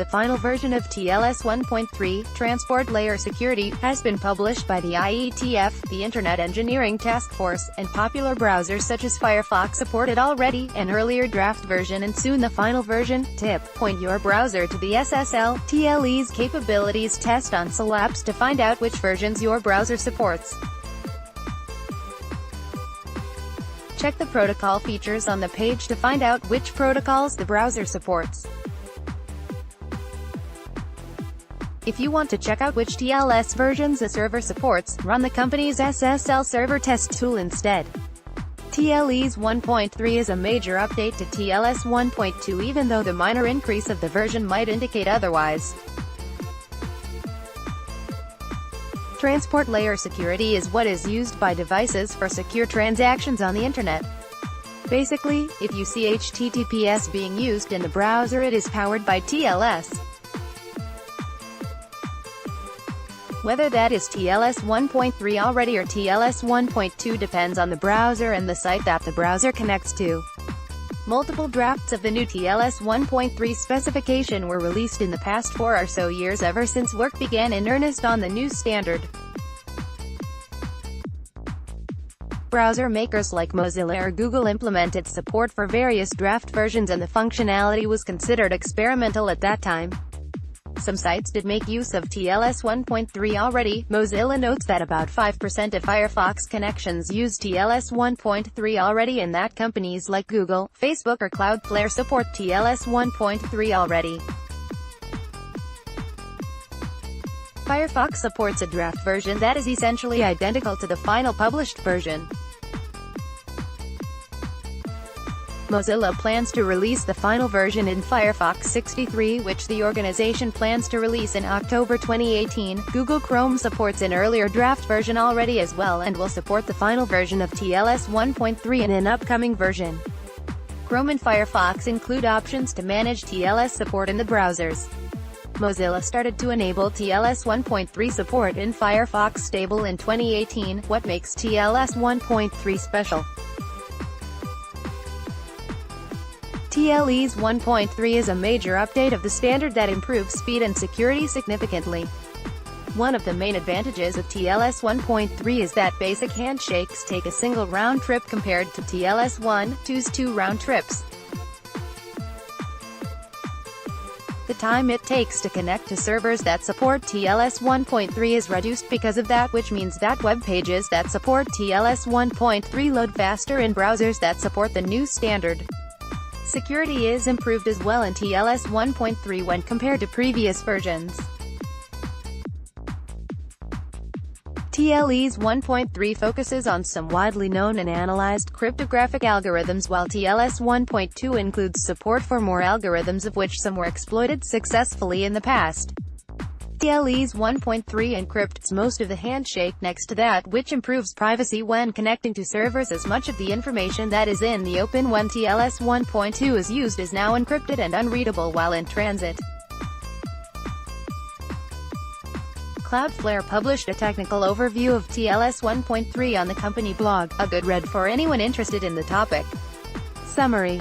The final version of TLS 1.3, Transport Layer Security, has been published by the IETF, the Internet Engineering Task Force, and popular browsers such as Firefox support it already. An earlier draft version and soon the final version. Tip: point your browser to the SSLLabs capabilities test on SSLLabs to find out which versions your browser supports. Check the protocol features on the page to find out which protocols the browser supports. If you want to check out which TLS versions a server supports, run the company's SSL server test tool instead. TLS 1.3 is a major update to TLS 1.2 even though the minor increase of the version might indicate otherwise. Transport layer security is what is used by devices for secure transactions on the Internet. Basically, if you see HTTPS being used in the browser, it is powered by TLS. Whether that is TLS 1.3 already or TLS 1.2 depends on the browser and the site that the browser connects to. Multiple drafts of the new TLS 1.3 specification were released in the past 4 or so years ever since work began in earnest on the new standard. Browser makers like Mozilla or Google implemented support for various draft versions and the functionality was considered experimental at that time. Some sites did make use of TLS 1.3 already. Mozilla notes that about 5% of Firefox connections use TLS 1.3 already and that companies like Google, Facebook or Cloudflare support TLS 1.3 already. Firefox supports a draft version that is essentially identical to the final published version. Mozilla plans to release the final version in Firefox 63, which the organization plans to release in October 2018. Google Chrome supports an earlier draft version already as well and will support the final version of TLS 1.3 in an upcoming version. Chrome and Firefox include options to manage TLS support in the browsers. Mozilla started to enable TLS 1.3 support in Firefox Stable in 2018. What makes TLS 1.3 special? TLS 1.3 is a major update of the standard that improves speed and security significantly. One of the main advantages of TLS 1.3 is that basic handshakes take a single round trip compared to TLS 1.2's 2 round trips. The time it takes to connect to servers that support TLS 1.3 is reduced because of that, which means that web pages that support TLS 1.3 load faster in browsers that support the new standard. Security is improved as well in TLS 1.3 when compared to previous versions. TLS 1.3 focuses on some widely known and analyzed cryptographic algorithms while TLS 1.2 includes support for more algorithms of which some were exploited successfully in the past. TLS 1.3 encrypts most of the handshake next to that, which improves privacy when connecting to servers as much of the information that is in the open when TLS 1.2 is used is now encrypted and unreadable while in transit. Cloudflare published a technical overview of TLS 1.3 on the company blog, a good read for anyone interested in the topic. Summary.